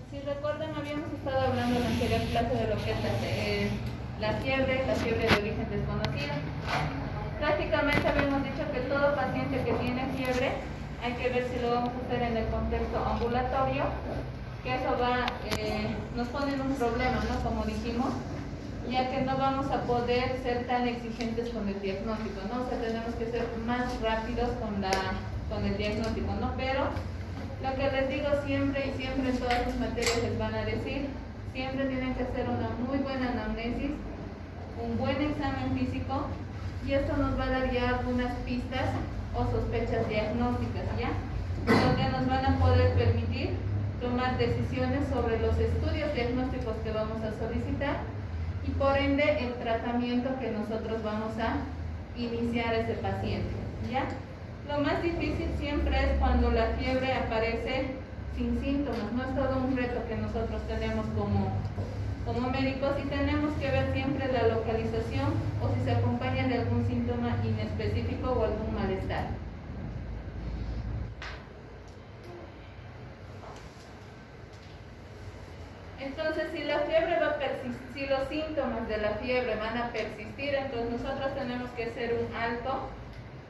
Si recuerdan, habíamos estado hablando en la anterior clase de lo que es la fiebre de origen desconocido. Prácticamente habíamos dicho que todo paciente que tiene fiebre, hay que ver si lo vamos a hacer en el contexto ambulatorio, que eso nos pone en un problema, ¿no? Como dijimos, ya que no vamos a poder ser tan exigentes con el diagnóstico, ¿no? O sea, tenemos que ser más rápidos con el diagnóstico, ¿no? Pero lo que les digo siempre y siempre en todas sus materias les van a decir, siempre tienen que hacer una muy buena anamnesis, un buen examen físico, y esto nos va a dar ya algunas pistas o sospechas diagnósticas, ¿ya? Donde nos van a poder permitir tomar decisiones sobre los estudios diagnósticos que vamos a solicitar y por ende el tratamiento que nosotros vamos a iniciar a ese paciente, ¿ya? Lo más difícil siempre es cuando la fiebre aparece sin síntomas, no es todo un reto que nosotros tenemos como médicos, y tenemos que ver siempre la localización o si se acompaña de algún síntoma inespecífico o algún malestar. Entonces, si la fiebre va a persistir, si los síntomas de la fiebre van a persistir, entonces nosotros tenemos que hacer un alto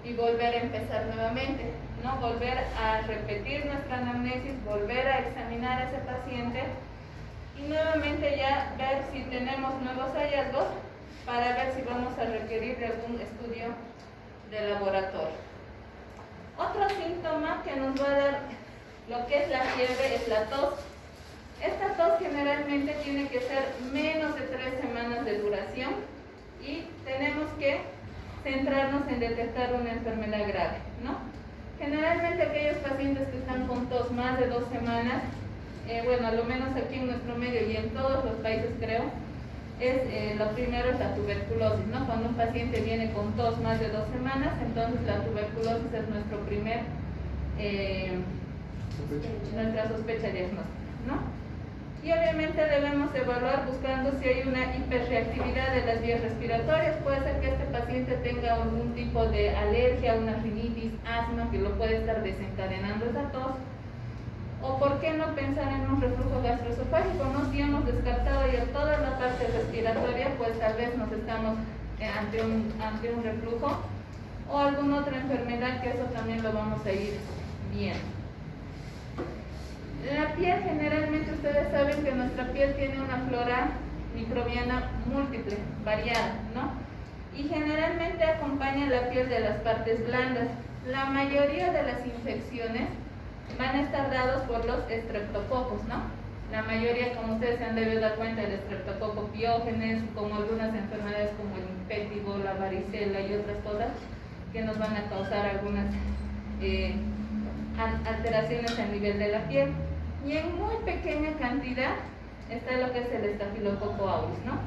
y volver a empezar nuevamente, ¿no? Volver a repetir nuestra anamnesis, volver a examinar a ese paciente y nuevamente ya ver si tenemos nuevos hallazgos para ver si vamos a requerir de algún estudio de laboratorio. Otro síntoma que nos va a dar lo que es la fiebre es la tos. Esta tos generalmente tiene que ser menos de 3 semanas de duración y tenemos que centrarnos en detectar una enfermedad grave, ¿no? Generalmente aquellos pacientes que están con tos más de 2 semanas, bueno, a lo menos aquí en nuestro medio y en todos los países creo, lo primero es la tuberculosis, ¿no? Cuando un paciente viene con tos más de 2 semanas, entonces la tuberculosis es nuestra sospecha diagnóstica, ¿no? Y obviamente debemos evaluar buscando si hay una hiperreactividad de las vías respiratorias. Puede ser que este paciente tenga algún tipo de alergia, una rinitis, asma, que lo puede estar desencadenando esa tos. O por qué no pensar en un reflujo gastroesofágico, ¿no? Si hemos descartado ya toda la parte respiratoria, pues tal vez nos estamos ante un reflujo o alguna otra enfermedad, que eso también lo vamos a ir viendo. La piel, generalmente ustedes saben que nuestra piel tiene una flora microbiana múltiple, variada, ¿no? Y generalmente acompaña la piel de las partes blandas. La mayoría de las infecciones van a estar dados por los estreptococos, ¿no? La mayoría, como ustedes se han debido dar cuenta, el estreptococo piógenes, como algunas enfermedades como el impétigo, la varicela y otras cosas que nos van a causar algunas alteraciones a nivel de la piel. Y en muy pequeña cantidad está lo que es el estafilococo aureus, ¿no?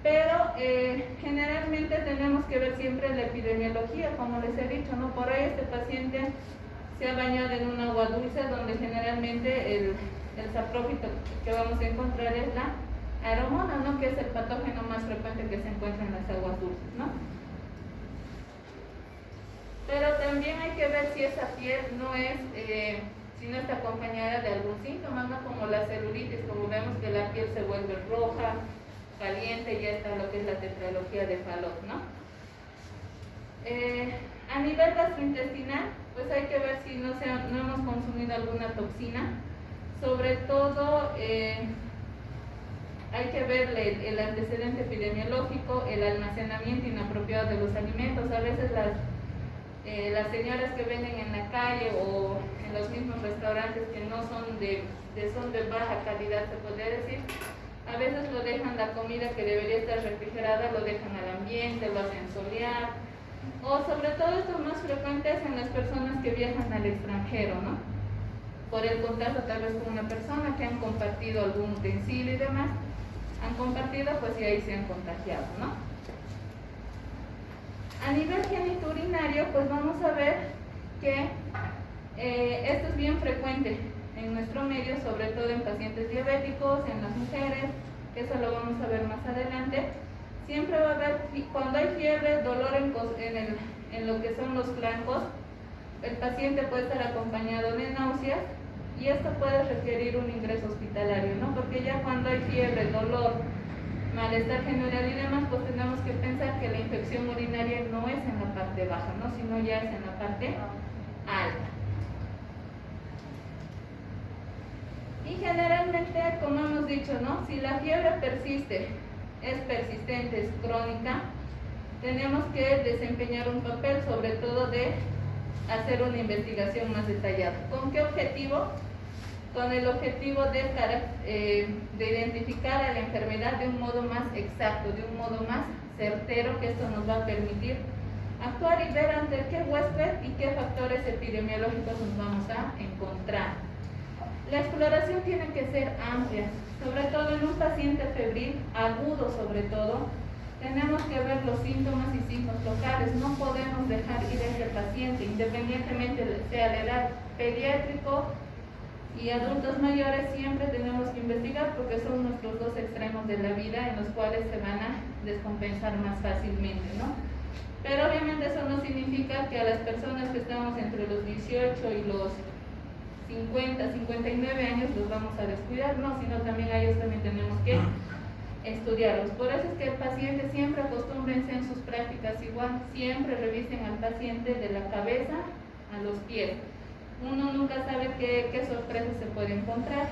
Pero generalmente tenemos que ver siempre la epidemiología, como les he dicho, ¿no? Por ahí este paciente se ha bañado en un agua dulce, donde generalmente el saprófito que vamos a encontrar es la aeromona, ¿no? Que es el patógeno más frecuente que se encuentra en las aguas dulces, ¿no? Pero también hay que ver si esa piel si no está acompañada de algún síntoma, ¿no? Como la celulitis, como vemos que la piel se vuelve roja, caliente, ya está lo que es la tetralogía de Fallot, ¿no? A nivel gastrointestinal, pues hay que ver si no hemos consumido alguna toxina. Sobre todo, hay que ver el antecedente epidemiológico, el almacenamiento inapropiado de los alimentos. A veces las señoras que venden en la calle o en los mismos restaurantes que no son de baja calidad, se podría decir, a veces lo dejan, la comida que debería estar refrigerada, lo dejan al ambiente, lo hacen solear, o sobre todo esto es más frecuente en las personas que viajan al extranjero, ¿no? Por el contacto tal vez con una persona que han compartido algún utensilio y demás, han compartido, pues y ahí se han contagiado, ¿no? A nivel genitourinario, pues vamos a ver que esto es bien frecuente en nuestro medio, sobre todo en pacientes diabéticos, en las mujeres, eso lo vamos a ver más adelante. Siempre va a haber, cuando hay fiebre, dolor en lo que son los flancos, el paciente puede estar acompañado de náuseas y esto puede requerir un ingreso hospitalario, ¿no? Porque ya cuando hay fiebre, dolor, malestar general y demás, pues tenemos que pensar que la infección urinaria no es en la parte baja, ¿no? Sino ya es en la parte alta. Y generalmente, como hemos dicho, ¿no? Si la fiebre persiste, es persistente, es crónica, tenemos que desempeñar un papel, sobre todo de hacer una investigación más detallada. ¿Con qué objetivo? Con el objetivo de identificar a la enfermedad de un modo más exacto, de un modo más certero, que esto nos va a permitir actuar y ver ante qué huésped y qué factores epidemiológicos nos vamos a encontrar. La exploración tiene que ser amplia, sobre todo en un paciente febril, agudo sobre todo. Tenemos que ver los síntomas y signos locales, no podemos dejar ir a ese paciente, independientemente sea la edad, pediátrico y adultos mayores, siempre tenemos que investigar porque son nuestros dos extremos de la vida en los cuales se van a descompensar más fácilmente, ¿no? Pero obviamente eso no significa que a las personas que estamos entre los 18 y los 50, 59 años los vamos a descuidar, no, sino también a ellos también tenemos que estudiarlos. Por eso es que el paciente siempre acostúmbrense en sus prácticas igual, siempre revisen al paciente de la cabeza a los pies. Uno nunca sabe qué sorpresas se puede encontrar.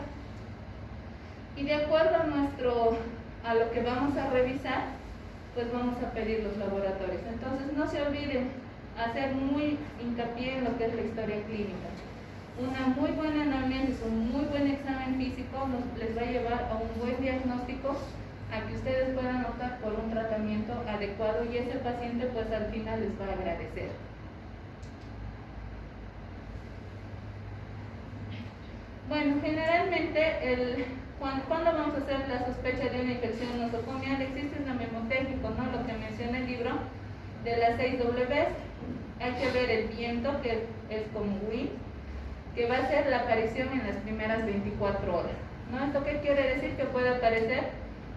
Y de acuerdo a lo que vamos a revisar, pues vamos a pedir los laboratorios. Entonces no se olviden hacer muy hincapié en lo que es la historia clínica. Una muy buena anamnesis, un muy buen examen físico les va a llevar a un buen diagnóstico, a que ustedes puedan optar por un tratamiento adecuado y ese paciente pues al final les va a agradecer. Bueno, generalmente cuando vamos a hacer la sospecha de una infección nosocomial existe un memotécnico, ¿no? Lo que menciona el libro de las 6 Ws. Hay que ver el viento, que es como WIN, que va a ser la aparición en las primeras 24 horas, ¿no? ¿Esto qué quiere decir? Que puede aparecer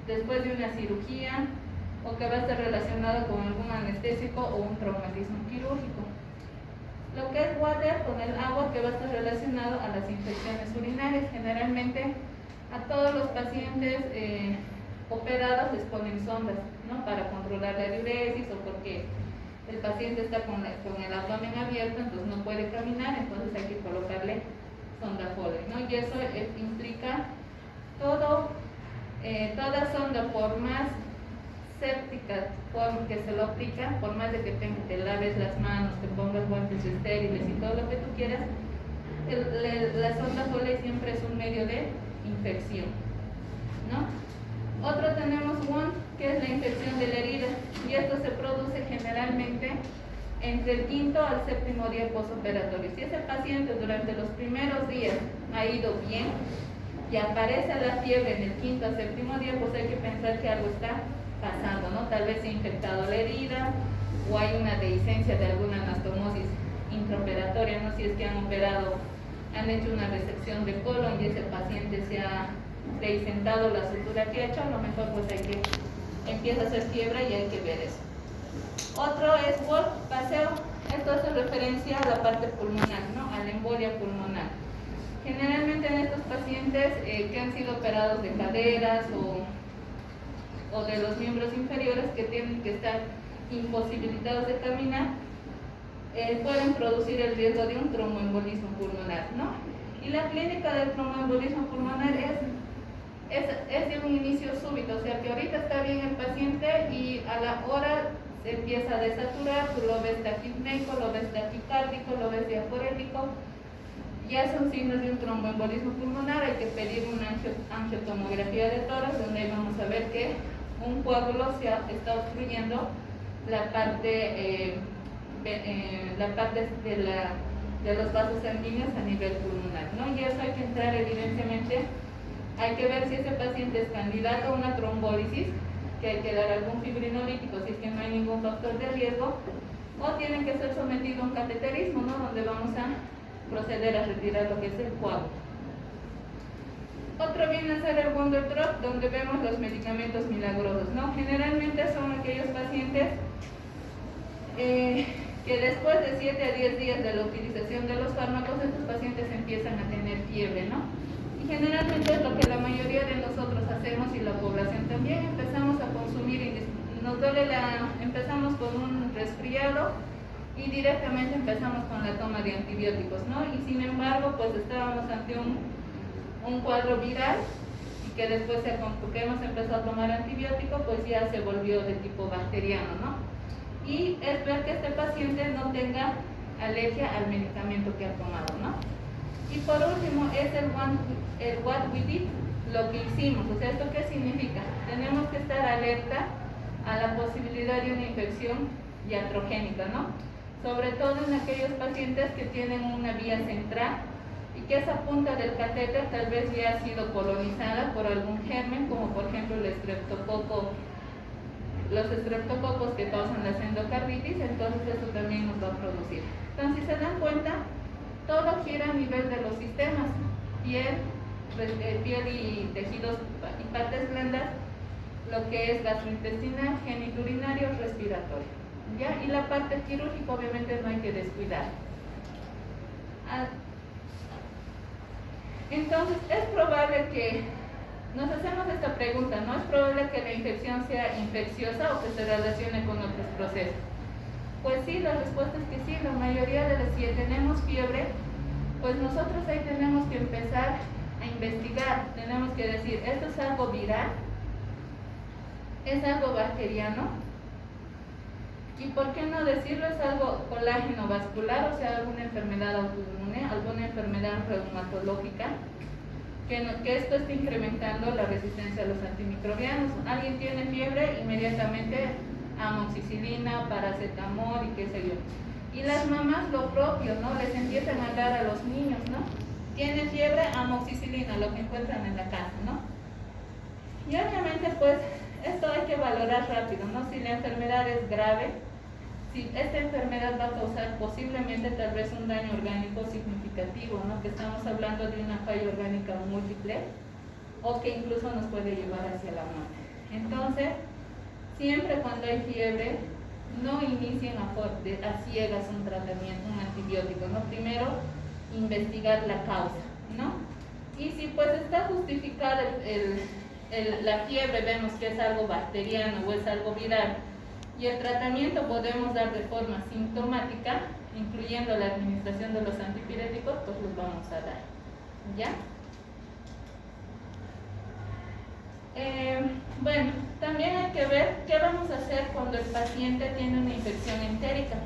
después de una cirugía o que va a estar relacionado con algún anestésico o un traumatismo quirúrgico. Lo que es water, con el agua, que va a estar relacionado a las infecciones urinarias. Generalmente a todos los pacientes operados les ponen sondas, ¿no? Para controlar la diuresis o porque el paciente está con el abdomen abierto, entonces no puede caminar, entonces hay que colocarle sonda Foley, ¿no? Y eso implica toda sonda, por más séptica que se lo aplica, por más de que te laves las manos, te pongas guantes estériles y todo lo que tú quieras, la sonda Foley siempre es un medio de infección, ¿no? Otro tenemos WOUND, que es la infección de la herida, y esto se produce generalmente entre el 5º al 7º día postoperatorio. Si ese paciente durante los primeros días ha ido bien y aparece la fiebre en el 5º al 7º día, pues hay que pensar que algo está pasando, ¿no? Tal vez se ha infectado la herida o hay una dehiscencia de alguna anastomosis intraoperatoria, ¿no? Si es que han hecho una resección de colon y ese paciente se ha dehiscentado la sutura que ha hecho, a lo mejor pues empieza a hacer fiebre y hay que ver eso. Otro es walk, paseo. Esto hace referencia a la parte pulmonar, ¿no? A la embolia pulmonar. Generalmente en estos pacientes que han sido operados de caderas o de los miembros inferiores, que tienen que estar imposibilitados de caminar, pueden producir el riesgo de un tromboembolismo pulmonar, ¿no? Y la clínica del tromboembolismo pulmonar es de un inicio súbito, o sea que ahorita está bien el paciente y a la hora se empieza a desaturar, tú lo ves taquipneico, lo ves taquicárdico, lo ves diaforético, ya son signos de un tromboembolismo pulmonar. Hay que pedir una angiotomografía de tórax, donde vamos a ver que un coágulo está obstruyendo la parte de los vasos sanguíneos a nivel pulmonar, ¿no? Y eso hay que entrar evidentemente. Hay que ver si ese paciente es candidato a una trombólisis, que hay que dar algún fibrinolítico si es que no hay ningún factor de riesgo, o tiene que ser sometido a un cateterismo, ¿no? Donde vamos a proceder a retirar lo que es el coágulo. Otro viene a ser el Wonder Drug, donde vemos los medicamentos milagrosos, ¿no? Generalmente son aquellos pacientes que después de 7 a 10 días de la utilización de los fármacos, estos pacientes empiezan a tener fiebre, ¿no? Y generalmente es lo que la mayoría de nosotros hacemos y la población también, empezamos a consumir, empezamos con un resfriado y directamente empezamos con la toma de antibióticos, ¿no? Y sin embargo, pues estábamos ante un cuadro viral y que después que hemos empezado a tomar antibiótico, pues ya se volvió de tipo bacteriano, ¿no? Y es ver que este paciente no tenga alergia al medicamento que ha tomado, ¿no? Y por último es el what we did, lo que hicimos. O sea, ¿esto qué significa? Tenemos que estar alerta a la posibilidad de una infección iatrogénica, ¿no? Sobre todo en aquellos pacientes que tienen una vía central y que esa punta del catéter tal vez ya ha sido colonizada por algún germen, como por ejemplo los estreptococos que causan las endocarditis, entonces eso también nos va a producir. Entonces, si se dan cuenta, todo gira a nivel de los sistemas, piel y tejidos y partes blandas, lo que es gastrointestinal, genitourinario, respiratorio, ¿ya? Y la parte quirúrgica obviamente no hay que descuidar. Entonces, es probable que nos hacemos esta pregunta, ¿no? ¿Es probable que la infección sea infecciosa o que se relacione con otros procesos? Pues sí, la respuesta es que sí, la mayoría de las, si tenemos fiebre, pues nosotros ahí tenemos que empezar a investigar, tenemos que decir, ¿esto es algo viral? ¿Es algo bacteriano? ¿Y por qué no decirlo? ¿Es algo colágeno vascular, o sea, alguna enfermedad autoinmune, alguna enfermedad reumatológica? Que esto está incrementando la resistencia a los antimicrobianos. Alguien tiene fiebre, inmediatamente amoxicilina, paracetamol y qué sé yo. Y las mamás lo propio, ¿no? Les empiezan a dar a los niños, ¿no? Tienen fiebre, amoxicilina, lo que encuentran en la casa, ¿no? Y obviamente, pues, esto hay que valorar rápido, ¿no? Si la enfermedad es grave, si esta enfermedad va a causar posiblemente tal vez un daño orgánico significativo, ¿no? Que estamos hablando de una falla orgánica múltiple o que incluso nos puede llevar hacia la muerte. Entonces, siempre cuando hay fiebre, no inicien a ciegas un tratamiento, un antibiótico, ¿no? Primero, investigar la causa, ¿no? Y si pues está justificada la fiebre, vemos que es algo bacteriano o es algo viral, y el tratamiento podemos dar de forma sintomática, incluyendo la administración de los antipiréticos, pues los vamos a dar, ¿ya? Bueno, también hay que ver qué vamos a hacer cuando el paciente tiene una infección entérica.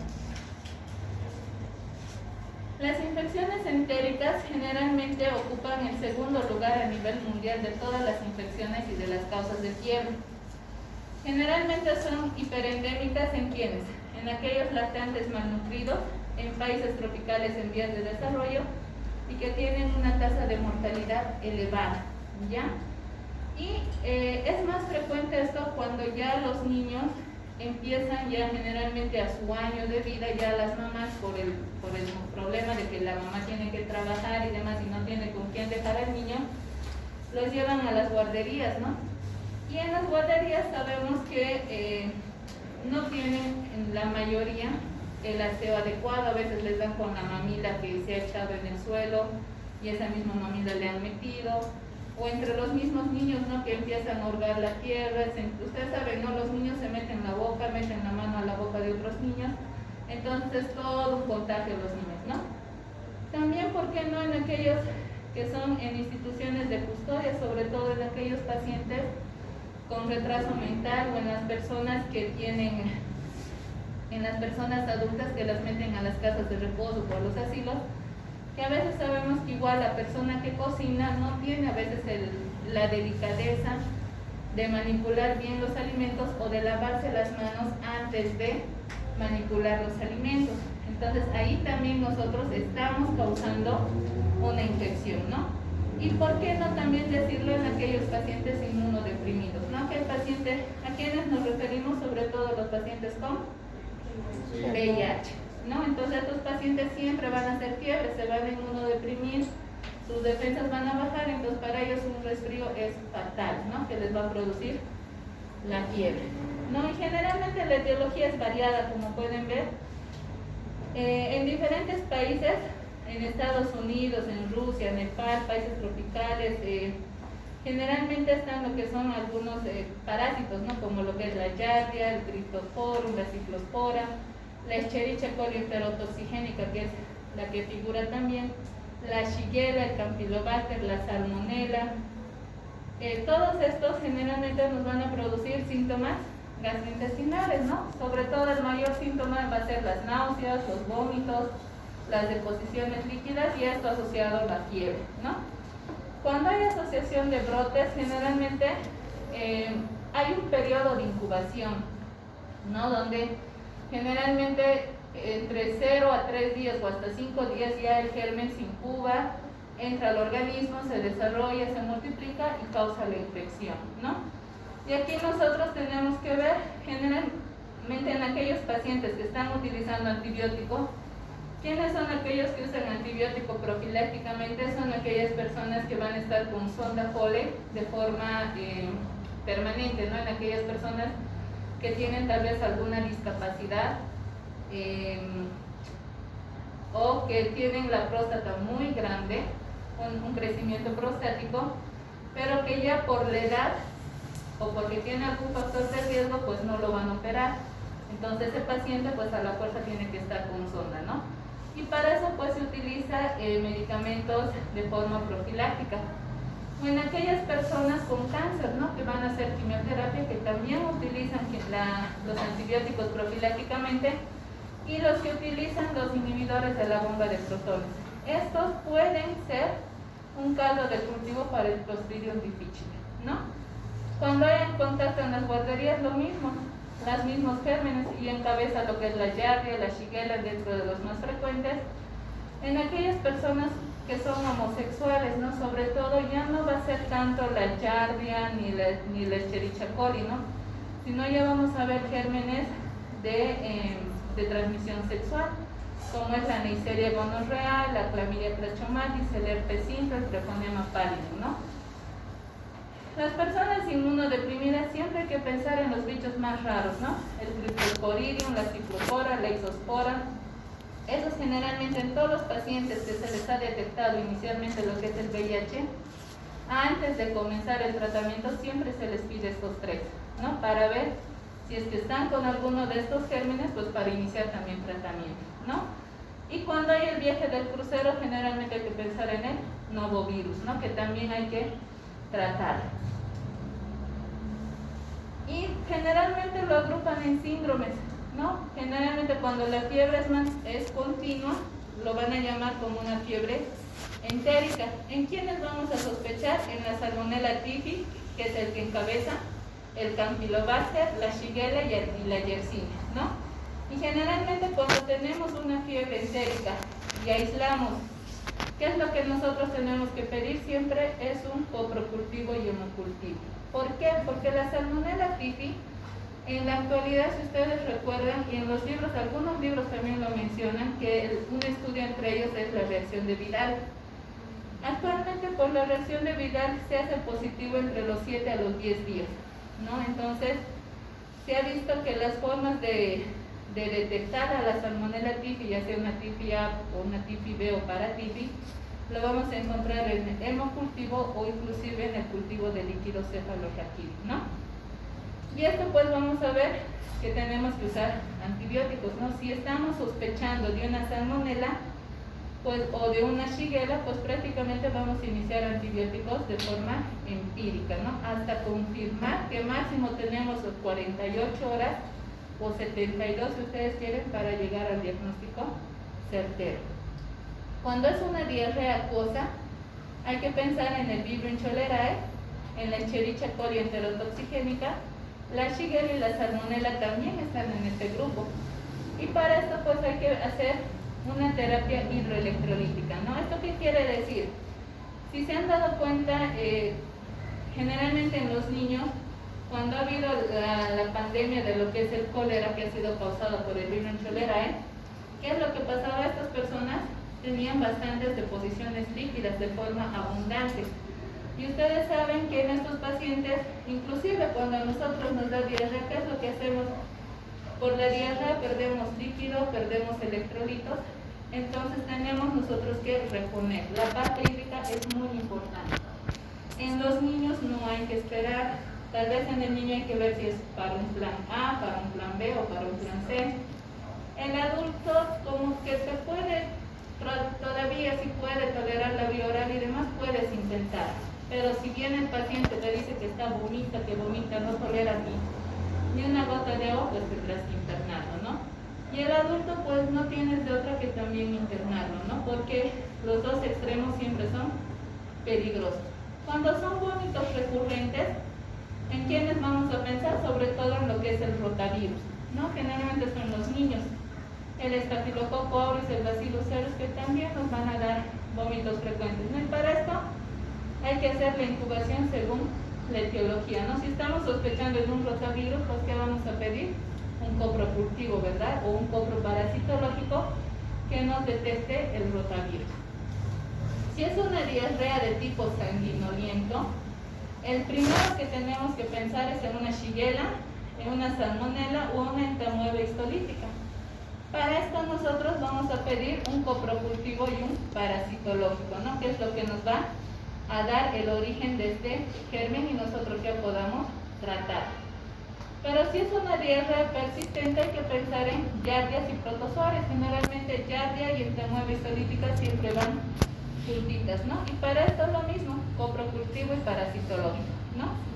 Las infecciones entéricas generalmente ocupan el segundo lugar a nivel mundial de todas las infecciones y de las causas de fiebre. Generalmente son hiperendémicas en quienes, en aquellos lactantes malnutridos, en países tropicales en vías de desarrollo y que tienen una tasa de mortalidad elevada, ¿ya? Y es más frecuente esto cuando ya los niños empiezan ya generalmente a su año de vida, ya las mamás por el problema de que la mamá tiene que trabajar y demás y no tiene con quién dejar al niño, los llevan a las guarderías, ¿no? Y en las guarderías sabemos que no tienen en la mayoría el aseo adecuado, a veces les dan con la mamila que se ha echado en el suelo y esa misma mamila le han metido, o entre los mismos niños, ¿no? Que empiezan a hurgar la tierra, ustedes saben, ¿no? Los niños se meten la boca, meten la mano a la boca de otros niños, entonces es todo un contagio a los niños, ¿no? También, ¿por qué no en aquellos que son en instituciones de custodia, sobre todo en aquellos pacientes con retraso mental o en las personas que tienen, en las personas adultas que las meten a las casas de reposo o a los asilos, que a veces sabemos que igual la persona que cocina no tiene a veces la delicadeza de manipular bien los alimentos o de lavarse las manos antes de manipular los alimentos. Entonces ahí también nosotros estamos causando una infección, ¿no? Y por qué no también decirlo en aquellos pacientes inmunodeprimidos, ¿no? Que el paciente, a quienes nos referimos, sobre todo los pacientes con VIH, ¿no? Entonces estos pacientes siempre van a hacer fiebre, se van a inmunodeprimir, sus defensas van a bajar, entonces para ellos un resfrío es fatal, ¿no? Que les va a producir la fiebre, ¿no? Y generalmente la etiología es variada, como pueden ver. En diferentes países, en Estados Unidos, en Rusia, Nepal, países tropicales, generalmente están lo que son algunos parásitos, ¿no? Como lo que es la Giardia, el Cryptosporum, la Ciclospora, la Escherichia coli enterotoxigénica, que es la que figura también, la Shigella, el Campylobacter, la Salmonella. Todos estos generalmente nos van a producir síntomas gastrointestinales, ¿no? Sobre todo el mayor síntoma va a ser las náuseas, los vómitos, las deposiciones líquidas y esto asociado a la fiebre, ¿no? Cuando hay asociación de brotes, generalmente hay un periodo de incubación, ¿no? Donde generalmente entre 0 a 3 días o hasta 5 días ya el germen se incuba, entra al organismo, se desarrolla, se multiplica y causa la infección, ¿no? Y aquí nosotros tenemos que ver generalmente en aquellos pacientes que están utilizando antibiótico. ¿Quiénes son aquellos que usan antibiótico profilácticamente? Son aquellas personas que van a estar con sonda Foley de forma permanente, ¿no? En aquellas personas que tienen tal vez alguna discapacidad o que tienen la próstata muy grande, un crecimiento prostático, pero que ya por la edad o porque tiene algún factor de riesgo, pues no lo van a operar. Entonces ese paciente pues a la fuerza tiene que estar con sonda, ¿no? Y para eso pues se utiliza medicamentos de forma profiláctica. O en aquellas personas con cáncer, ¿no? Que van a hacer quimioterapia, que también utilizan los antibióticos profilácticamente, y los que utilizan los inhibidores de la bomba de protones. Estos pueden ser un caldo de cultivo para el Clostridium difficile, ¿no? Cuando hay en contacto en las guarderías, lo mismo, los mismos gérmenes, y encabeza lo que es la Giardia, la Shigella, dentro de los más frecuentes. En aquellas personas que son homosexuales, ¿no? Sobre todo ya no va a ser tanto la Giardia ni la Escherichia coli, ¿no? Sino ya vamos a ver gérmenes de transmisión sexual, como es la Neisseria gonorrhea, la Chlamydia trachomatis, el herpes simple, el Treponema pallidum, ¿no? Las personas inmunodeprimidas siempre hay que pensar en los bichos más raros, ¿no? El Cryptosporidium, la Cyclospora, la Isospora. Esos generalmente en todos los pacientes que se les ha detectado inicialmente lo que es el VIH, antes de comenzar el tratamiento siempre se les pide estos tres, ¿no? Para ver si es que están con alguno de estos gérmenes, pues para iniciar también tratamiento, ¿no? Y cuando hay el viaje del crucero, generalmente hay que pensar en el novovirus, ¿no? Que también hay que tratar. Y generalmente lo agrupan en síndromes, ¿no? Generalmente cuando la fiebre es continua, lo van a llamar como una fiebre entérica. ¿En quiénes vamos a sospechar? En la Salmonella typhi, que es el que encabeza, el Campylobacter, la Shigella y la Yersinia, ¿no? Y generalmente cuando tenemos una fiebre entérica y aislamos, ¿qué es lo que nosotros tenemos que pedir siempre? Es un coprocultivo y homocultivo. ¿Por qué? Porque la Salmonella typhi, en la actualidad, si ustedes recuerdan, y en los libros, algunos libros también lo mencionan, que un estudio entre ellos es la reacción de Vidal. Actualmente por la reacción de Vidal se hace positivo entre los 7 a los 10 días, ¿no? Entonces, se ha visto que las formas de detectar a la Salmonella typhi, ya sea una typhi A o una typhi B o paratyphi, lo vamos a encontrar en el hemocultivo o inclusive en el cultivo de líquido cefalorraquídeo, ¿no? Y esto pues vamos a ver que tenemos que usar antibióticos, ¿no? Si estamos sospechando de una Salmonella pues, o de una Shigella, pues prácticamente vamos a iniciar antibióticos de forma empírica, ¿no? Hasta confirmar que máximo tenemos 48 horas o 72 si ustedes quieren para llegar al diagnóstico certero. Cuando es una diarrea acuosa, hay que pensar en el Vibrio cholerae, en la Escherichia coli enterotoxigénica, la Shigella y la Salmonella también están en este grupo. Y para esto pues hay que hacer una terapia hidroelectrolítica, ¿no? ¿Esto qué quiere decir? Si se han dado cuenta, generalmente en los niños, cuando ha habido la pandemia de lo que es el cólera que ha sido causado por el Vibrio cholerae, ¿qué es lo que pasaba? Estas personas tenían bastantes deposiciones líquidas de forma abundante. Y ustedes saben que en estos pacientes, inclusive cuando a nosotros nos da diarrea, ¿qué es lo que hacemos? Por la diarrea perdemos líquido, perdemos electrolitos, entonces tenemos nosotros que reponer. La parte hídrica es muy importante. En los niños no hay que esperar, tal vez en el niño hay que ver si es para un plan A, para un plan B o para un plan C. El adulto como que se puede, todavía si puede tolerar la vía oral y demás, puedes intentar. Pero si bien el paciente te dice que está vomita, no tolera ni una gota de agua, pues tendrás que internarlo, ¿no? Y el adulto pues no tienes de otra que también internarlo, ¿no? Porque los dos extremos siempre son peligrosos. Cuando son vómitos recurrentes, ¿en quiénes vamos a pensar? Sobre todo en lo que es el rotavirus, ¿no? Generalmente son los niños. El estafilococo aureus, el bacillus cereus, que también nos van a dar vómitos frecuentes, ¿no? Y para esto hay que hacer la incubación según la etiología, ¿no? Si estamos sospechando de un rotavirus, pues ¿qué vamos a pedir? Un coprocultivo, ¿verdad? O un coproparasitológico que nos detecte el rotavirus. Si es una diarrea de tipo sanguinoliento, el primero que tenemos que pensar es en una shigella, en una salmonela o una entamoeba histolítica. Para esto nosotros vamos a pedir un coprocultivo y un parasitológico, ¿no? Que es lo que nos va a dar el origen de este germen y nosotros ya podamos tratar. Pero si es una diarrea persistente hay que pensar en giardias y protozoarias. Generalmente giardia y entamoeba histolítica siempre van juntitas, ¿no? Y para esto es lo mismo, coprocultivo y parasitológico, ¿no?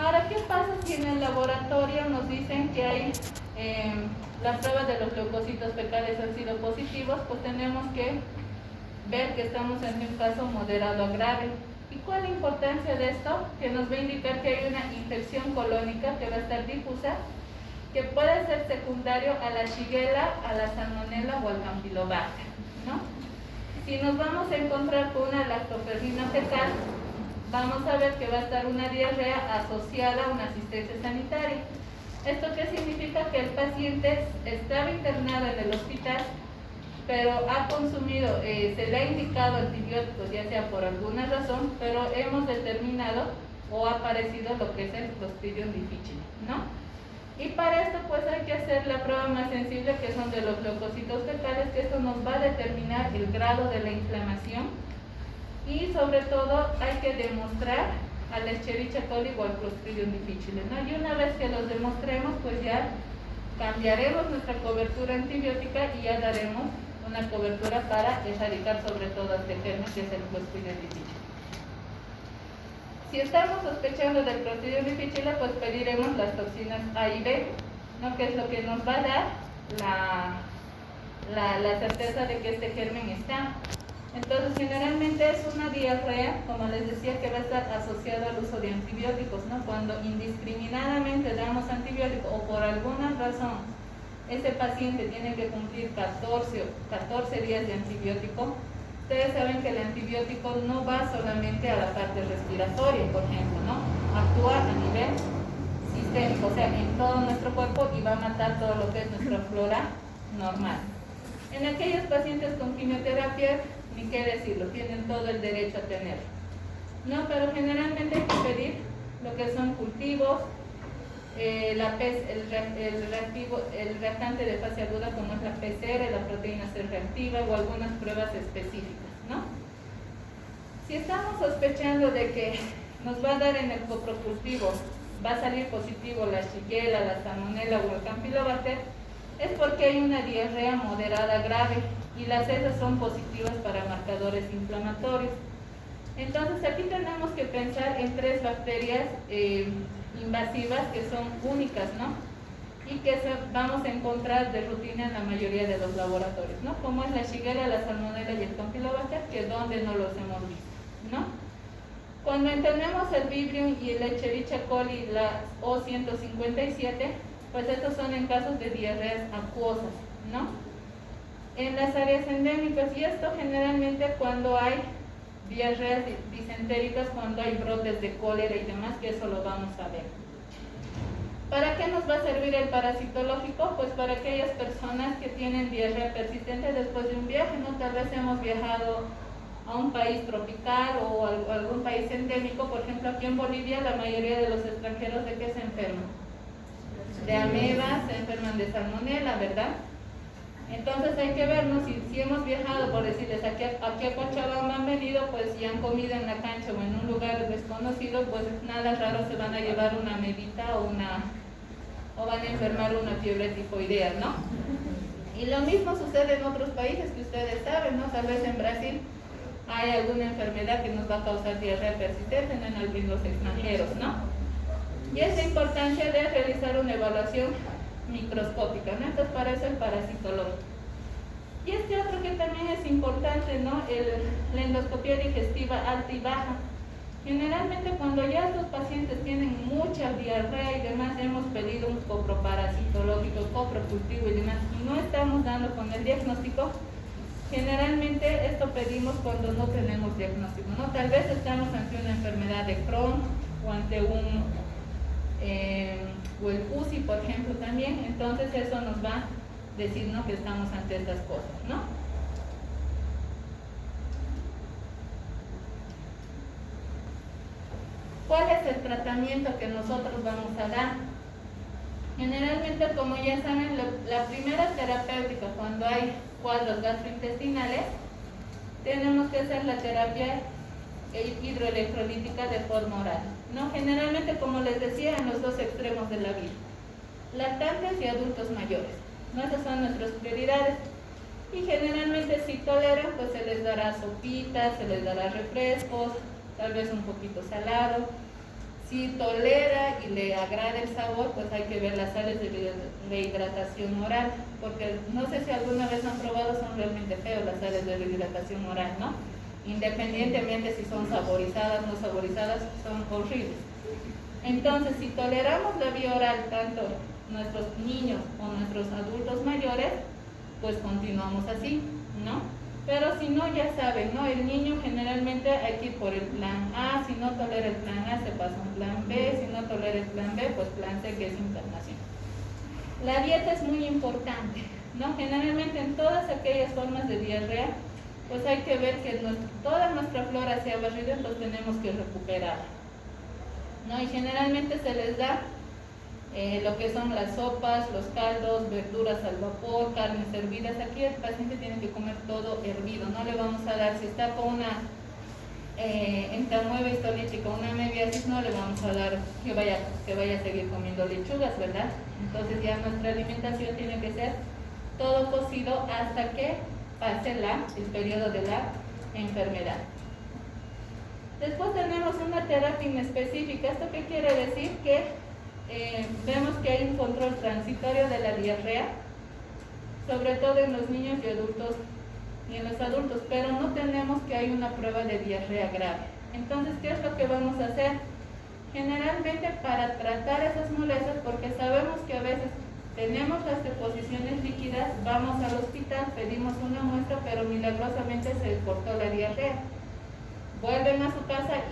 Ahora, ¿qué pasa si en el laboratorio nos dicen que hay las pruebas de los leucocitos fecales han sido positivos? Pues tenemos que ver que estamos en un caso moderado a grave. ¿Y cuál es la importancia de esto? Que nos va a indicar que hay una infección colónica que va a estar difusa, que puede ser secundario a la shigella, a la salmonella o al campylobacter, ¿no? Si nos vamos a encontrar con una lactoferrina fecal, vamos a ver que va a estar una diarrea asociada a una asistencia sanitaria. ¿Esto qué significa? Que el paciente estaba internado en el hospital, pero ha consumido, se le ha indicado antibióticos, ya sea por alguna razón, pero hemos determinado o ha aparecido lo que es el Clostridium difficile, ¿no? Y para esto pues hay que hacer la prueba más sensible, que son de los leucocitos fecales, que esto nos va a determinar el grado de la inflamación y sobre todo hay que demostrar al Escherichia coli o al Clostridium difficile, ¿no? Y una vez que los demostremos, pues ya cambiaremos nuestra cobertura antibiótica y ya daremos una cobertura para erradicar sobre todo este germen que es el Clostridium difficile. Si estamos sospechando del Clostridium difficile, pues pediremos las toxinas A y B, ¿no? Que es lo que nos va a dar la certeza de que este germen está. Entonces, generalmente es una diarrea, como les decía, que va a estar asociada al uso de antibióticos, ¿no? Cuando indiscriminadamente damos antibiótico o por alguna razón ese paciente tiene que cumplir 14 días de antibiótico, ustedes saben que el antibiótico no va solamente a la parte respiratoria, por ejemplo, ¿no? Actúa a nivel sistémico, o sea, en todo nuestro cuerpo y va a matar todo lo que es nuestra flora normal. En aquellos pacientes con quimioterapia, ni qué decirlo, tienen todo el derecho a tenerlo, ¿no? Pero generalmente hay que pedir lo que son cultivos, el reactante de fase aguda como es la PCR, la proteína C reactiva o algunas pruebas específicas, ¿no? Si estamos sospechando de que nos va a dar en el coprocultivo, va a salir positivo la shigella, la salmonella o el campylobacter, es porque hay una diarrea moderada grave y las heces son positivas para marcadores inflamatorios. Entonces aquí tenemos que pensar en 3 bacterias invasivas que son únicas, ¿no? Y que vamos a encontrar de rutina en la mayoría de los laboratorios, ¿no? Como es la shigella, la salmonella y el campylobacter, que donde no los hemos visto, ¿no? Cuando entendemos el Vibrio y el Escherichia coli, la O157, pues estos son en casos de diarreas acuosas, ¿no? En las áreas endémicas, y esto generalmente cuando hay diarreas disentéricas, cuando hay brotes de cólera y demás, que eso lo vamos a ver. ¿Para qué nos va a servir el parasitológico? Pues para aquellas personas que tienen diarrea persistente después de un viaje, ¿no? Tal vez hemos viajado a un país tropical o a algún país endémico. Por ejemplo, aquí en Bolivia la mayoría de los extranjeros ¿de qué se enferman? De amebas, se enferman de salmonela, ¿verdad? Entonces hay que ver, ¿no? Si hemos viajado, por decirles, aquí a Cochabamba han venido, pues y han comido en la cancha o en un lugar desconocido, pues nada raro se van a llevar una amebita o van a enfermar una fiebre tifoidea, ¿no? Y lo mismo sucede en otros países que ustedes saben, ¿no? Tal vez en Brasil hay alguna enfermedad que nos va a causar diarrea persistente en los extranjeros, ¿no? Y es la importancia de realizar una evaluación microscópica, ¿no? Entonces para eso el parasitólogo. Y este otro que también es importante, ¿no? La endoscopia digestiva alta y baja. Generalmente cuando ya estos pacientes tienen mucha diarrea y demás, hemos pedido un coproparasitológico, coprocultivo y demás, y no estamos dando con el diagnóstico. Generalmente esto pedimos cuando no tenemos diagnóstico, ¿no? Tal vez estamos ante una enfermedad de Crohn o ante o el PUSI, por ejemplo, también. Entonces eso nos va a decir, ¿no?, que estamos ante estas cosas, ¿no? ¿Cuál es el tratamiento que nosotros vamos a dar? Generalmente, como ya saben, la primera terapéutica cuando hay cuadros gastrointestinales, tenemos que hacer la terapia hidroelectrolítica de forma oral, ¿no? Generalmente, como les decía, en los dos extremos de la vida, lactantes y adultos mayores, ¿no? Esas son nuestras prioridades. Y generalmente, si toleran, pues se les dará sopitas, se les dará refrescos, tal vez un poquito salado. Si tolera y le agrada el sabor, pues hay que ver las sales de hidratación oral, porque no sé si alguna vez han probado, son realmente feos las sales de hidratación oral, ¿no? Independientemente si son saborizadas o no saborizadas, son horribles. Entonces, si toleramos la vía oral, tanto nuestros niños o nuestros adultos mayores, pues continuamos así, ¿no? Pero si no, ya saben, ¿no? El niño generalmente hay que ir por el plan A. Si no tolera el plan A, se pasa a un plan B. Si no tolera el plan B, pues plan C, que es internación. La dieta es muy importante, ¿no? Generalmente en todas aquellas formas de diarrea, pues hay que ver que toda nuestra flora se ha barrido, entonces tenemos que recuperarla, ¿no? Y generalmente se les da lo que son las sopas, los caldos, verduras al vapor, carnes hervidas. Aquí el paciente tiene que comer todo hervido, no le vamos a dar, si está con una entamueva histolítica, una amebiasis, no le vamos a dar que vaya a seguir comiendo lechugas, ¿verdad? Entonces ya nuestra alimentación tiene que ser todo cocido hasta que pase el periodo de la enfermedad. Después tenemos una terapia inespecífica. ¿Esto qué quiere decir? Que vemos que hay un control transitorio de la diarrea, sobre todo en los niños y adultos y en los adultos, pero no tenemos que hay una prueba de diarrea grave. Entonces, ¿qué es lo que vamos a hacer? Generalmente para tratar esas molestias, porque sabemos que a veces tenemos las deposiciones líquidas, vamos al hospital, pedimos una muestra, pero milagrosamente se cortó la diarrea. Vuelven a su casa